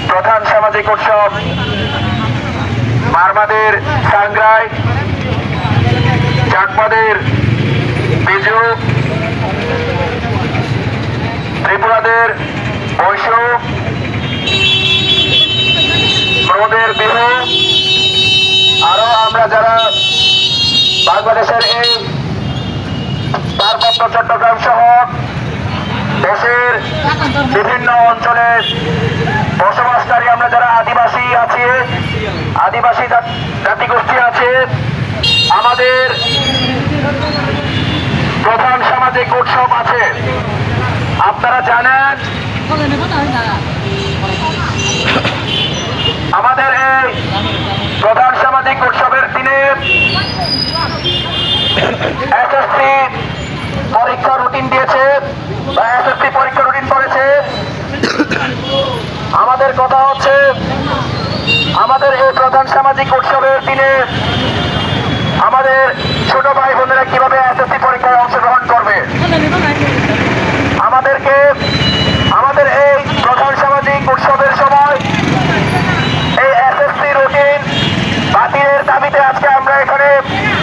প্রধান সামাজিক উৎসব মারমাদের সাংগ্রাই, চাকমাদের বিজু, ত্রিপুরাদের বৈশ্য, প্রমোদের বিহু, আরো আমরা যারা বাংলাদেশের এই পার্বত্য চট্টগ্রাম সহ দেশের বিভিন্ন অঞ্চলের বসবাসকারী আমরা যারা আদিবাসী আছে, আদিবাসী জাতিগোষ্ঠী আছে, আমাদের প্রধান সামাজিক উৎসব আছে। আপনারা জানেন আমাদের এই প্রধান সামাজিক উৎসবের দিনে এসএসসি পরীক্ষা রুটিন দিয়েছে বা এসএসসি পরীক্ষা রুটিন করেছে। আমাদের কথা হচ্ছে আমাদের এই প্রধান সামাজিক উৎসবের দিনে আমাদের ছোট ভাই বোনেরা কিভাবে এসএসসি পরীক্ষায় অংশগ্রহণ করবে, আমাদেরকে আমাদের এই প্রধান সামাজিক উৎসবের সময় এই এসএসসি রুটিন বাতিলের দাবিতে আজকে আমরা এখানে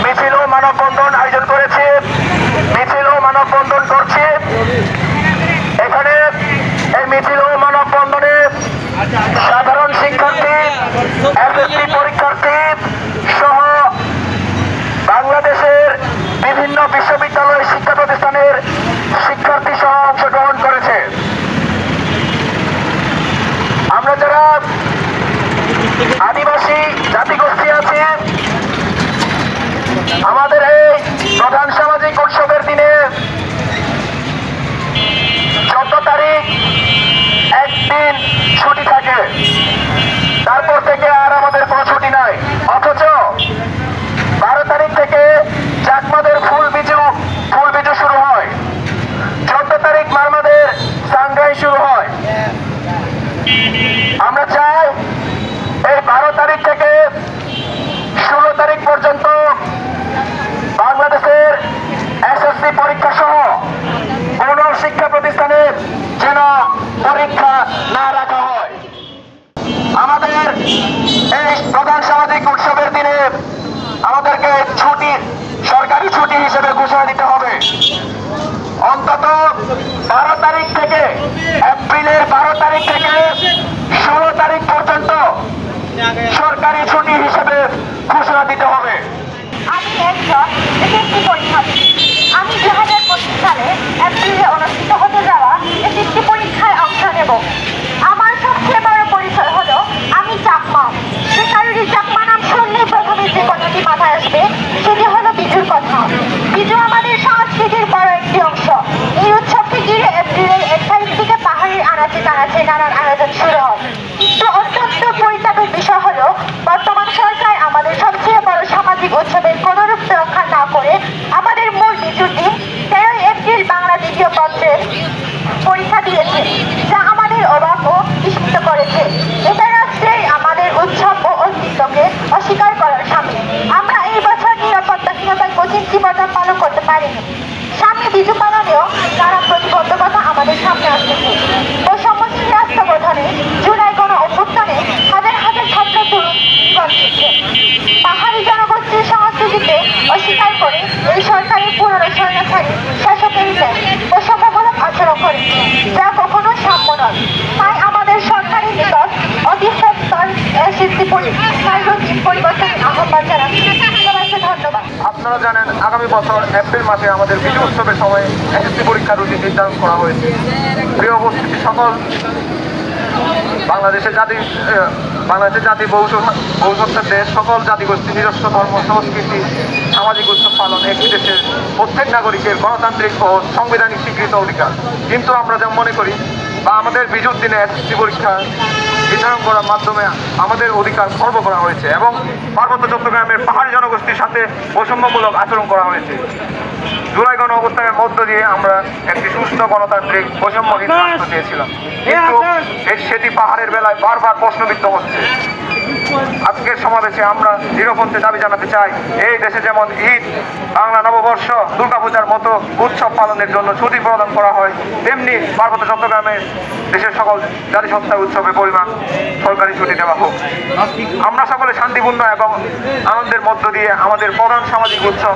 মিছিল ও মানববন্ধন আয়োজন করেছি, মিছিল ও মানববন্ধন করছি। এখানে এই মিছিল ও মানববন্ধনে সাধারণ শিক্ষার্থী, এসএসসি পরীক্ষার্থী সহ বাংলাদেশের বিভিন্ন বিশ্ববিদ্যালয় শিক্ষা প্রতিষ্ঠানের শিক্ষার্থী সহ অংশগ্রহণ করেছে। আমরা যারা আদিবাসী জাতিগোষ্ঠী আছি, আমাদের এই প্রধান সামাজিক উৎসবের দিনে 14 তারিখ একদিন ছুটি থাকে, তারপর থেকে আর আমাদের কোনো ছুটি নাই। অথচ 12 তারিখ থেকে চাকমাদের ফুল বিজু শুরু হয়, 14 তারিখ মারমাদের সাংগ্রাই শুরু হয়। আমরা চাই এই 12 তারিখ থেকে 16 তারিখ পর্যন্ত বাংলাদেশের এসএসসি পরীক্ষা সহ কোন শিক্ষা প্রতিষ্ঠানে যেন পরীক্ষা না রাখা হয়। আমাদের এই প্রধান সামাজিক উৎসবের দিনে আমাদেরকে ছুটি, সরকারি ছুটি হিসেবে ঘোষণা দিতে হবে। অন্তত 12 তারিখ থেকে, এপ্রিলের 12 তারিখ থেকে 16 তারিখ পর্যন্ত সরকারি ছুটি হিসেবে ঘোষণা দিতে হবে। আমি একজন এসএসসি পরীক্ষার্থী। আমি 2025 সালে এপ্রিলে অনুষ্ঠিত হতে যাওয়া এসএসসি পরীক্ষায় অংশ নেব। আমার সবচেয়ে বড় পরিচয় হলো আমি চাকমা। যে কারোরই চাকমা নাম শুনলে প্রথমে যে কথাটি মাথায় আসবে সেটি হলো বিজুর কথা। বিজু আমাদের সংস্কৃতির বড় একটি অংশ। এই উৎসবকে ঘিরে এপ্রিলের 1 তারিখ থেকে পাহাড়ের আনাচে কানাচে নানান আয়োজন শুরু হয়। কিন্তু অত্যন্ত পরিতাপের বিষয় হলো বর্তমান সরকার আমাদের সবচেয়ে বড় সামাজিক উৎসবের কোনরূপ রক্ষা না করে আমাদের মূল বিজুর দিন 13 এপ্রিল বাংলা দ্বিতীয় পত্রের পরীক্ষা দিয়েছে, যা আমাদের অবাক ও বিস্মিত করেছে। এটা রাষ্ট্রের আমাদের উৎসব ও ঐতিহ্যকে অস্বীকার করার সামিল। আমরা এই বছর নিরাপত্তাহীনতায় কঠিন জীবনযাপন পালন করতে পারিনি। সামনে বিজু পালনেও নানা প্রতিবদ্ধকতা আমাদের সামনে আসতেছে। বৈষম্যহীন রাষ্ট্র গঠনে জুলাই গণ অভ্যুত্থানে হাজার হাজার ছাত্র তরুণ জীবন দিচ্ছে। পাহাড়ি জনগোষ্ঠীর সংস্কৃতিকে অস্বীকার করে এই সরকারের পুরনো স্বৈরাচারী শাসকের বৈষম্যমূলক আচরণ করে, যা কখনো সাম্য নয়। তাই আমাদের সরকারের নিকট অতি সত্বর এসএসসি পরীক্ষার রুটিন পরিবর্তনের আহ্বান জানাচ্ছি। সবাইকে ধন্যবাদ। আপনারা জানেন আগামী বছর এপ্রিল মাসে আমাদের বিজু উৎসবের সময় এসএসসি পরীক্ষার রুটিন নির্ধারণ করা হয়েছে। প্রিয় উপস্থিতি সকল, বাংলাদেশের জাতি বহুসত্তার দেশ, সকল জাতিগোষ্ঠী নিজস্ব ধর্ম, সংস্কৃতি, সামাজিক উৎসব পালন একটি দেশের প্রত্যেক নাগরিকের গণতান্ত্রিক ও সাংবিধানিক স্বীকৃত অধিকার। কিন্তু আমরা যেমন মনে করি বা আমাদের বিজুর দিনে এসএসসি পরীক্ষা নির্ধারণ করার মাধ্যমে আমাদের অধিকার খর্ব করা হয়েছে এবং পার্বত্য চট্টগ্রামের পাহাড়ি জনগোষ্ঠীর সাথে বৈষম্যমূলক আচরণ করা হয়েছে। জুলাই গণ অবস্থানের মধ্য দিয়ে আমরা একটি সুষ্ঠু গণতান্ত্রিক বৈষম্যহীন রাষ্ট্র চেয়েছিলাম, কিন্তু সেটি পাহাড়ের বেলায় বারবার প্রশ্নবিদ্ধ হচ্ছে। আজকের সমাবেশে আমরা দৃঢ়পন্থী দাবি জানাতে চাই, এই দেশে যেমন ঈদ, বাংলা নববর্ষ, দুর্গাপূজার মতো উৎসব পালনের জন্য ছুটি প্রদান করা হয়, তেমনি পার্বত্য চট্টগ্রামে দেশের সকল জাতিসত্তা উৎসবের পরিমাণ সরকারি ছুটি দেওয়া হোক। আমরা সকলে শান্তিপূর্ণ এবং আনন্দের মধ্য দিয়ে আমাদের প্রধান সামাজিক উৎসব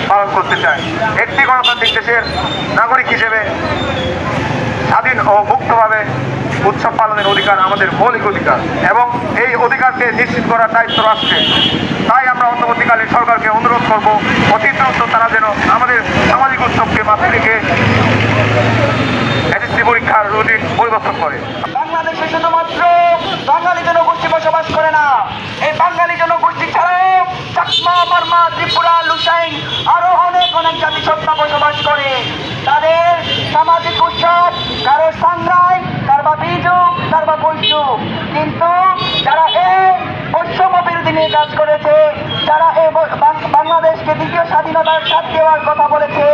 পালন করতে চাই। একটি গণতান্ত্রিক দেশের নাগরিক হিসেবে স্বাধীন ও মুক্তভাবে উৎসব পালনের অধিকার আমাদের মৌলিক অধিকার এবং এই অধিকারকে নিশ্চিত করার দায়িত্ব রাষ্ট্রের। তাই আমরা অন্তর্বর্তীকালীন সরকারকে অনুরোধ করব, অতি দ্রুত তারা যেন আমাদের সামাজিক উৎসবকে মাথায় রেখে এসএসসি পরীক্ষার রুটিন পরিবর্তন করে। বাংলাদেশে শুধুমাত্র বাঙালি জনগোষ্ঠী বসবাস করে না, এই বাঙালি জনগোষ্ঠী ছাড়াও চাকমা, বর্মা, ত্রিপুরা, লুসাইন আরো অনেক অনেক জাতিসত্তা বসবাস করে। তাদের সামাজিক উৎসব কারো সাংরাই, কার বা বিজু, কার বা বৈশু, কিন্তু যারা এই বৈষম্য বিরোধী নিয়ে কাজ করেছে, যারা এই বাংলাদেশকে দ্বিতীয় স্বাধীনতার স্বাদ দেওয়ার কথা বলেছে,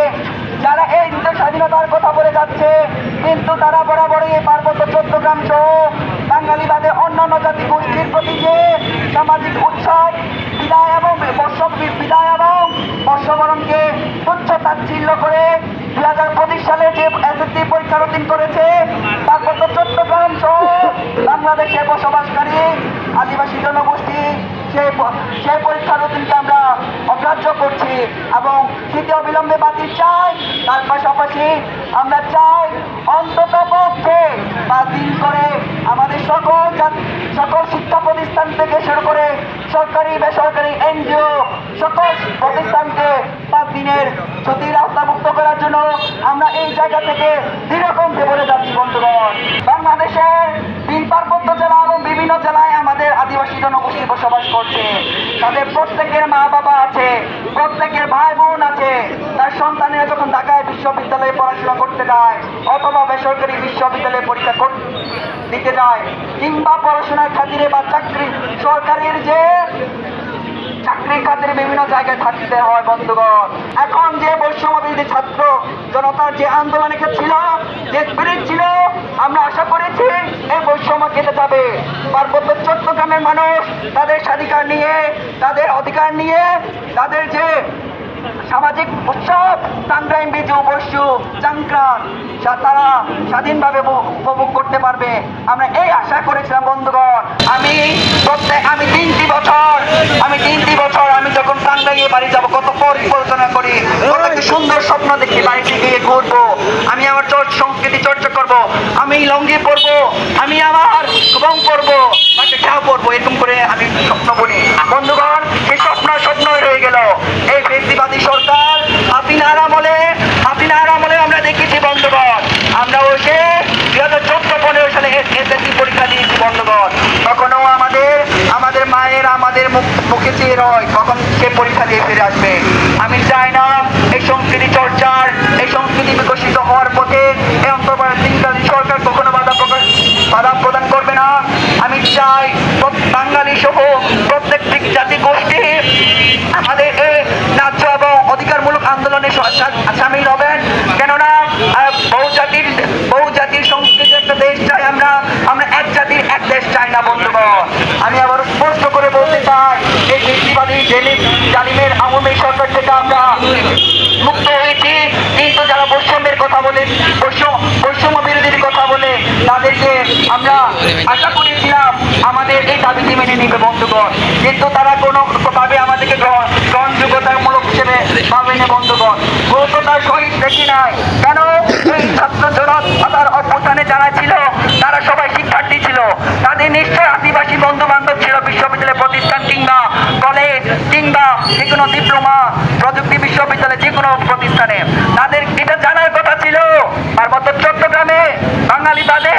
যারা এই দ্বিতীয় স্বাধীনতার কথা বলে যাচ্ছে, কিন্তু তারা বরাবরই এই পার্বত্য চট্টগ্রাম সহ বাঙালিবাদে অন্যান্য জাতি গোষ্ঠীর প্রতি যে সামাজিক উৎসব বিদায় এবং বর্ষবরণকে তুচ্ছ তাচ্ছিল্য করে 2025 সালে যে এসএসসি পরীক্ষা রুটিন করেছে, পার্বত্য চট্টগ্রাম সহ বাংলাদেশে বসবাসকারী আদিবাসী জনগোষ্ঠী সেই পরীক্ষার রুটিনকে আমরা অগ্রাহ্য করছি এবং সেটি অবিলম্বে বাতিল চাই। তার পাশাপাশি আমরা চাই অন্তত পক্ষে 5 দিন করে আমাদের সকল শিক্ষা প্রতিষ্ঠান থেকে শুরু করে সরকারি বেসরকারি এনজিও সকল প্রতিষ্ঠানকে 5 দিনের ছুটির আওতামুক্ত করার জন্য আমরা এই জায়গা থেকে দৃঢ়কণ্ঠে বলে যাচ্ছি। বন্ধুগণ, বাংলাদেশের 3 পার্বত্য জেলা এবং বিভিন্ন জেলায় আমাদের আদিবাসী জনগোষ্ঠী বসবাস করছে। তাদের প্রত্যেকের মা বাবা আছে, প্রত্যেকের ভাই বোন আছে। তার সন্তানেরা যখন ঢাকায় বিশ্ববিদ্যালয়ে পড়াশোনা করতে যায় অথবা বেসরকারি বিশ্ববিদ্যালয়ে পরীক্ষা দিতে যায় কিংবা পড়াশোনার খাতিরে বা সরকারের যে চাকরির খাতিরে বিভিন্ন জায়গায় থাকতে হয়। বন্ধুগণ, এখন যে বৈষম্য বিরোধী ছাত্র জনতার যে আন্দোলন ছিল, যে স্পিরিট ছিল, আমরা আশা করেছি এই বৈষম্য কেটে যাবে। পার্বত্য চট্টগ্রামের মানুষ তাদের স্বাধিকার নিয়ে, তাদের অধিকার নিয়ে, তাদের যে সামাজিক উৎসব টাঙ্গাইল, বিজু, বৈশু, চাংক্রান তারা স্বাধীনভাবে উপভোগ করতে পারবে, আমরা এই আশা করেছিলাম। বন্ধুগণ, আমি 3টি বছর আমি যখন টাঙ্গাইলে বাড়ি যাবো কত পরিকল্পনা করি, কত একটি সুন্দর স্বপ্ন দেখি, বাড়িতে গিয়ে ঘুরবো, আমি আমার সংস্কৃতি চর্চা করব, আমি লঙ্গি পরবো, আমি আমার রং পরবো, ঠাও পরবো, এরকম করে আমি স্বপ্ন বলি। বন্ধুগণ, সেই স্বপ্নই রয়ে গেল। এই ব্যক্তিবাদী সরকার হাসিনার আমলে আমরা দেখেছি। বন্ধুগণ, আমরা ওই 2014-15 সালে এসএসসি পরীক্ষা দিয়েছি। বন্ধুগণ, তখনও আমাদের মায়েরা আমাদের মুখে চেয়ে রয় কখন সে পরীক্ষা দিয়ে ফিরে আসবে। আমি চাই না এই সংস্কৃতি চর্চার, এই সংস্কৃতি বিকশিত হওয়ার পথে এই অন্তর্বর্তীকালীন সরকার কখনো বাধা প্রদান করবে না। আমি চাই বাঙালি সহ প্রত্যেকটি জাতি গোষ্ঠী আমাদের এই ন্যায্য এবং অধিকারমূলক আন্দোলনে সামিল হবেন। কেননা বহু জাতির সংস্কৃতি একটা দেশ চাই আমরা এক জাতির এক দেশ চাই না। বন্ধুগণ, আমি আবার স্পষ্ট করে বলতে চাই, এই ব্যক্তিবাদী জালিমের আওয়ামী সরকার থেকে আমরা মুক্ত হয়েছি, কিন্তু যারা বৈষম্যের কথা বলে, বৈষম্য বিরোধীর কথা বলে, তাদেরকে আমরা আশা করেছিলাম আমাদের এই দাবিটি মেনে নিবে। বন্ধুগণ, কিন্তু তারা কোনোভাবে আমাদেরকে গ্রহণযোগ্যতামূলক হিসেবে ভাবেনি। বন্ধুগণ, গুরুত্বতার সহিত দেখি নাই। কেন? এই ছাত্র জনতার অভ্যুত্থানে যারা ছিল তারা সবাই শিক্ষার্থী ছিল, তাদের নিশ্চয় আদিবাসী বন্ধু বান্ধব ছিল বিশ্ববিদ্যালয় প্রতিষ্ঠান কিংবা কলেজ কিংবা যে কোনো ডিপ্লোমা প্রযুক্তি বিশ্ববিদ্যালয় যে কোনো প্রতিষ্ঠানে। তাদের এটা জানার কথা ছিল পার্বত্য চট্টগ্রামে বাঙালি বাদে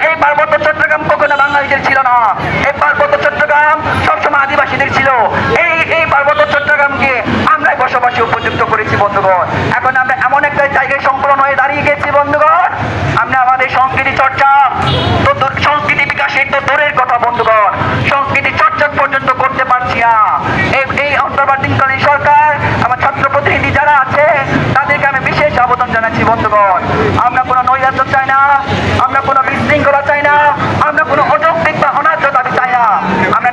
এই পার্বত্য চট্টগ্রাম কখনো বাঙালিদের ছিল না। এই পার্বত্য চট্টগ্রাম সবসময় আদিবাসীদের ছিল। এই পার্বত্য চট্টগ্রামকে আমরাই বসবাসী উপযুক্ত করেছি। বন্ধুগণ, এখন আমরা এমন একটা জায়গায় সংকলন হয়ে দাঁড়িয়ে গেছি। বন্ধুগণ, আমরা আমাদের সংস্কৃতি চর্চা সংস্কৃতি বিকাশের তো দূরের কথা। বন্ধুগণ, সংস্কৃতি চর্চা পর্যন্ত করতে পারছি না। এই অন্তর্বর্তীকালীন সরকার, আমার ছাত্র প্রতিনিধি যারা আছে তাদেরকে আমি বিশেষ আবেদন জানাচ্ছি। বন্ধুগণ, আমরা কোনো নৈরাজ্য চাই না, আমরা কোনো বিশৃঙ্খলা চাই না, আমরা কোনো অযৌক্তিক বা অন্যায্য দাবি চাই না। আমরা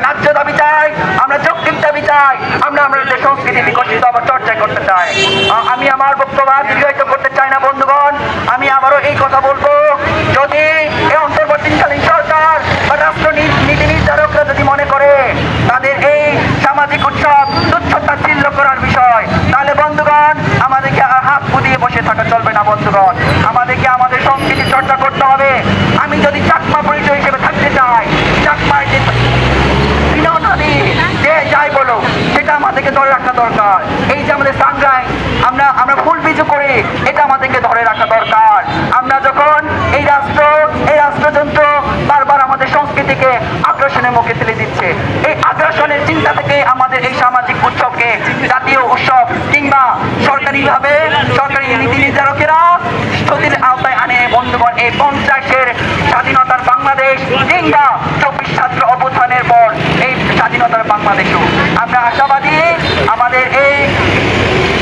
আমাদেরকে আগ্রাসনের মুখে ঠেলে দিচ্ছে। এই আগ্রাসনের চিন্তা থেকে আমাদের এই সামাজিক উৎসবকে জাতীয় উৎসব কিংবা সরকারিভাবে সরকারি নীতি নির্ধারকেরা সতির আওতায় আনে। বন্ধুগণ, এই 50-এর স্বাধীনতার বাংলাদেশ কিংবা 24 ছাত্র অভ্যুত্থানের পর এই স্বাধীনতার বাংলাদেশও আমরা আশাবাদী আমাদের এই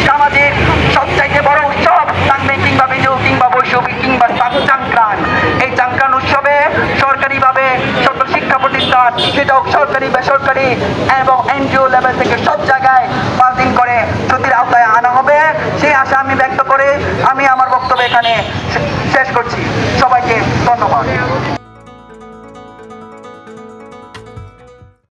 সামাজিক সবচাইতে বড় উৎসব থাকবে কিংবা বিজু কিংবা বৈশাখী কিংবা চাংক্রান। এই চাংক্রান উৎসবে সরকারিভাবে সকল শিক্ষা প্রতিষ্ঠান, সেটা হোক সরকারি বেসরকারি এবং এনজিও লেভেল থেকে সব জায়গায় পাসিং করে ছুটির আওতায় আনা হবে, সেই আশা আমি ব্যক্ত করে আমি আমার বক্তব্য এখানে শেষ করছি। সবাইকে ধন্যবাদ।